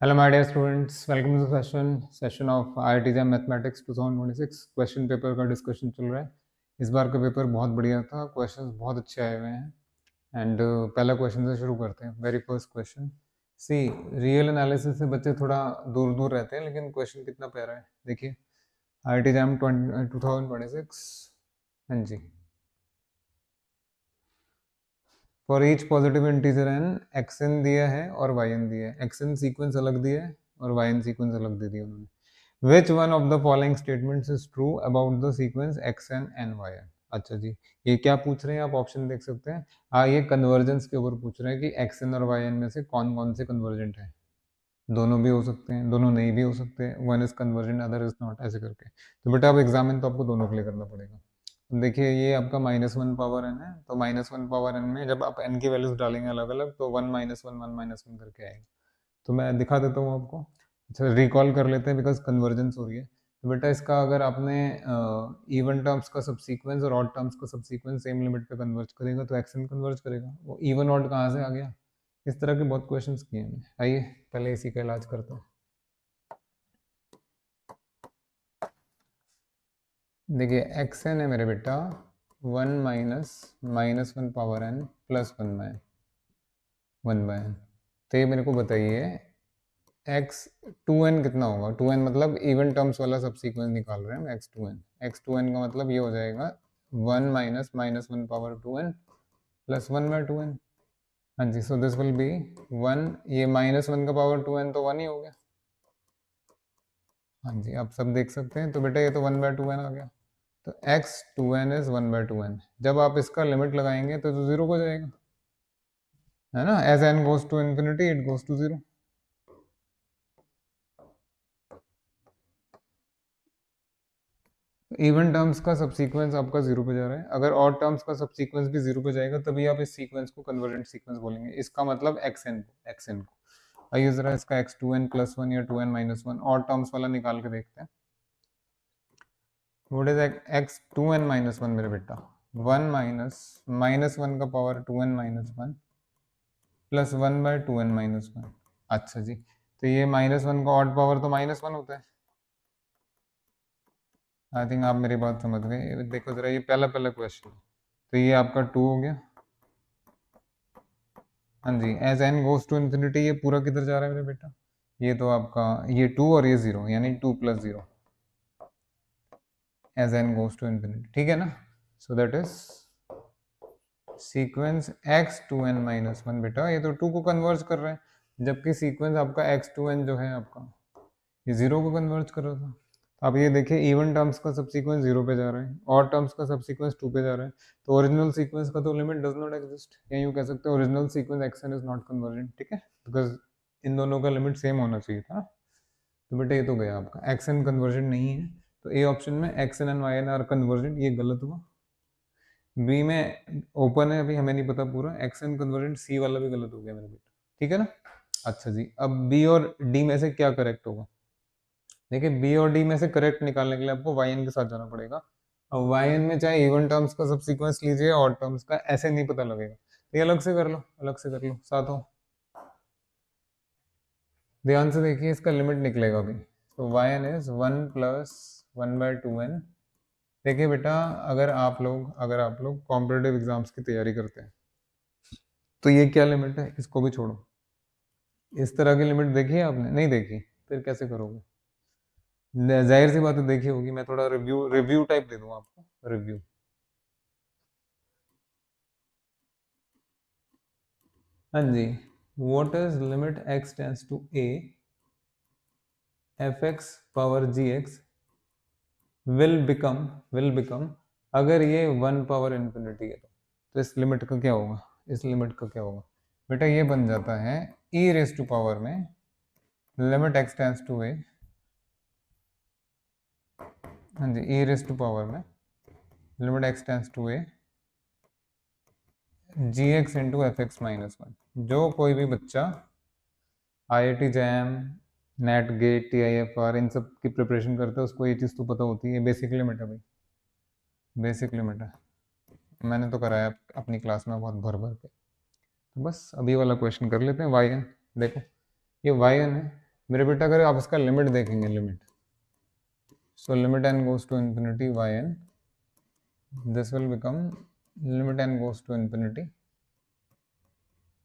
Hello, my dear students. Welcome to the session of IIT JAM Mathematics 2026 question paper का discussion चल रहा है। इस बार का पेपर बहुत बढ़िया था, क्वेश्चंस बहुत अच्छे आए हुए हैं एंड पहला क्वेश्चन से शुरू करते हैं। वेरी फर्स्ट क्वेश्चन, सी रियल एनालिसिस से बच्चे थोड़ा दूर दूर रहते हैं, लेकिन क्वेश्चन कितना प्यारा है, देखिए। IIT JAM 2026, हाँ जी। For each positive integer n x n दिया है और वाई एन दिया है। एक्स एन सीक्वेंस अलग दिया है और वाई एन सीक्वेंस अलग दे दिया उन्होंने। Which one of the following statements is true about the sequence x n and y n. अच्छा जी, ये क्या पूछ रहे हैं, आप ऑप्शन देख सकते हैं। ये कन्वर्जेंस के ऊपर पूछ रहे हैं कि एक्स एन और वाई एन में से कौन कौन से कन्वर्जेंट है। दोनों भी हो सकते हैं, दोनों नहीं भी हो सकते हैं, one is convergent other is not, ऐसे करके। तो बेटा अब एग्जामिन तो आपको दोनों के लिए करना पड़ेगा। देखिए ये आपका -1 पावर n है, तो -1 पावर n में जब आप n की वैल्यूज डालेंगे अलग अलग तो 1 - 1 करके आएगा। तो मैं दिखा देता हूँ आपको। अच्छा, रिकॉल कर लेते हैं बिकॉज कन्वर्जेंस हो रही है। तो बेटा इसका अगर आपने इवन टर्म्स का सबसीक्वेंस और ऑड टर्म्स का सबसीक्वेंस सेम लिमिट पे कन्वर्ज करेगा तो एक्सन कन्वर्ज करेगा। वो इवन ऑड कहाँ से आ गया, इस तरह के बहुत क्वेश्चंस किए हैं। आइए पहले इसी का इलाज करते हैं। देखिए एक्स एन है मेरे बेटा 1 - -1 पावर n प्लस 1/n। तो ये मेरे को बताइए एक्स 2n कितना होगा। 2n मतलब इवन टर्म्स वाला सब सीक्वेंस निकाल रहे हैं हम। x2n का मतलब ये हो जाएगा 1 - -1 पावर 2n प्लस 1/2n। हाँ जी, सो दिस विल बी 1। ये -1 का पावर 2n तो 1 ही हो गया। हाँ जी, आप सब देख सकते हैं। तो बेटा ये तो 1/2n आ गया। तो x2n इज 1/2n। जब आप इसका लिमिट लगाएंगे तो 0 हो जाएगा, है ना। As n goes to infinity it goes to 0। Even terms का सबसीक्वेंस आपका 0 पे जा रहा है। अगर ऑड टर्म्स का सबसीक्वेंस भी 0 पे जाएगा तभी आप इस सीक्वेंस को कन्वर्जेंट सीक्वेंस बोलेंगे। इसका मतलब एक्स एन को आइए जरा इसका x2n प्लस 1 या 2n माइनस 1 ऑड टर्म्स वाला निकाल के देखते हैं। व्हाट इज x2n माइनस 1 मेरे बेटा 1 -1 का power 2n minus 1 plus 1/2n minus 1। अच्छा जी, तो ये -1 का ऑड पावर तो -1 होता है। आई थिंक आप मेरी बात समझ गए। देखो जरा ये पहला पहला क्वेश्चन, तो ये आपका 2 हो गया। हाँ जी, as n goes to infinity ये पूरा किधर जा रहा है मेरे बेटा, ये तो आपका ये 2 और ये 0 यानी 2 + 0 as n goes to infinity, ठीक है ना। So that is sequence x2n minus 1। बेटा ये तो 2 को कन्वर्ज कर रहे हैं, जबकि सीक्वेंस आपका x2n जो है आपका ये 0 को कन्वर्ज कर रहा था। आप ये देखिए इवन टर्म्स का सबसीक्वेंस 0 पे जा रहा है, ऑड टर्म्स का सबसीक्वेंस 2 पे जा रहा है। तो ओरिजिनल सीक्वेंस का तो लिमिट डज नॉट एग्जिस्ट, या यूं कह सकते हैं original sequence action is not convergent, ठीक है, बिकॉज इन दोनों का लिमिट सेम होना चाहिए था। तो बेटा ये तो गया आपका, एक्सन कन्वर्जेंट नहीं है। तो ए ऑप्शन में x n and y n are convergent, ये गलत हुआ। बी में ओपन है, अभी हमें नहीं पता पूरा, एक्सन कन्वर्जेंट, सी वाला भी गलत हो गया मेरे बेटा, ठीक है ना। अच्छा जी, अब बी और डी में से क्या करेक्ट होगा। देखिए बी और डी में से करेक्ट निकालने के लिए आपको वाई एन के साथ जाना पड़ेगा। अब वाई एन में चाहे इवन टर्म्स का सब सीक्वेंस लीजिए ऑड टर्म्स का, ऐसे नहीं पता लगेगा। तो ये अलग से कर लो, अलग से कर लो साथों। ध्यान से देखिए इसका लिमिट निकलेगा अभी। तो वाई एन इज 1 + 1/2n। देखिए बेटा अगर आप लोग कॉम्पिटेटिव एग्जाम्स की तैयारी करते हैं तो ये क्या लिमिट है, इसको भी छोड़ो। इस तरह की लिमिट देखी है आपने, नहीं देखी, फिर कैसे करोगे। जाहिर सी बात है देखी होगी। मैं थोड़ा रिव्यू रिव्यू टाइप दे दूंगा आपको, रिव्यू। हाँ जी, what is limit x tends to a fx power gx will become अगर ये 1 पावर इन्फिनिटी है तो इस लिमिट का क्या होगा, इस लिमिट का क्या होगा। बेटा ये बन जाता है e रेस टू पावर में limit x tends to a, हाँ जी, e रेस टू पावर में limit x tends to a gx into f x minus 1। जो कोई भी बच्चा IIT JAM, NET GATE, TIFR इन सब की प्रिपरेशन करता है उसको ये चीज़ तो पता होती है। बेसिक लिमिट है भाई, बेसिक लिमिट है। मैंने तो कराया अपनी क्लास में बहुत भर भर के। तो बस अभी वाला क्वेश्चन कर लेते हैं। वाई एन देखो, ये वाई एन है मेरे बेटा अगर आप इसका लिमिट देखेंगे, limit, so limit n goes to infinity yn, this will become limit n goes to infinity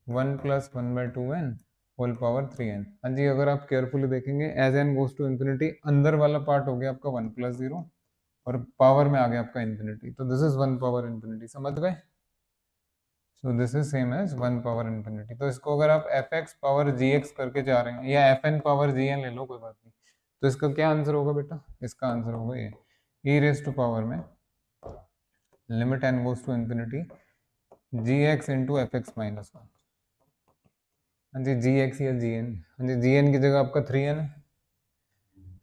1 plus 1 by 2n whole power 3n। हाँ जी, अगर आप केयरफुली देखेंगे as n goes to infinity, अंदर वाला पार्ट हो गया आपका 1 plus 0 और पावर में आ गया आपका इन्फिनिटी, तो दिस इज 1 पावर इन्फिनिटी, समझ गए? So this is same as 1 power infinity. तो इसको अगर आप f x power g x करके जा रहे हैं या f n power g n ले लो, कोई बात नहीं, तो इसका क्या आंसर होगा बेटा? इसका आंसर होगा ये ई रेज टू पावर में limit n goes to infinity g x into f x minus 1। हाँ जी, जी एक्स या जी एन, हाँ जी, जी एन की जगह आपका 3n है,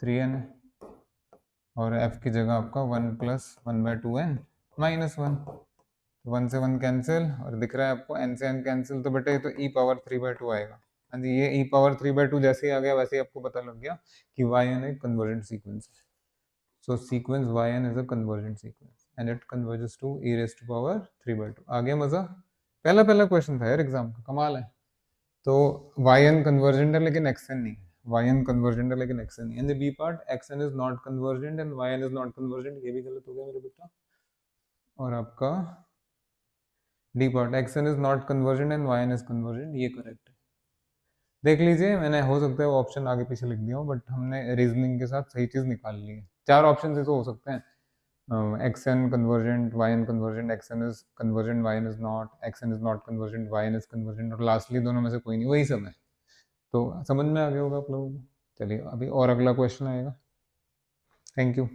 3n है, और f की जगह आपका 1 प्लस 1 बाय 2n माइनस 1, 1 से 1 कैंसिल, और दिख रहा है आपको n से n कैंसिल, तो बेटा ये तो e पावर 3/2 आएगा। हाँ जी, ये e पावर 3/2 जैसे ही आ गया वैसे ही आपको पता लग गया कि yn एक कन्वर्जेंट सीक्वेंस है। So sequence yn is a convergent sequence and it converges to e raise to power 3/2। आ गया मजा? पहला पहला क्वेश्चन था यार एग्जाम का, कमाल है। तो yn कन्वर्जेंट है लेकिन xn नहीं है, yn कन्वर्जेंट है लेकिन xn नहीं है, and the B part xn is not convergent and yn is not convergent, ये भी गलत हो गया मेरे बेटा। और आपका D part xn is not convergent and yn is convergent, ये करेक्ट है। देख लीजिए, मैंने हो सकता है वो ऑप्शन आगे पीछे लिख दिया हो, बट हमने रीजनिंग के साथ सही चीज निकाल ली है। 4 ऑप्शन से तो हो सकते हैं, xn convergent, yn convergent, xn is convergent, yn is not, xn is not convergent, yn is convergent, और लास्टली दोनों में से कोई नहीं, वही सब है। तो समझ में आ गया होगा आप लोगों को। चलिए अभी और अगला क्वेश्चन आएगा। Thank you.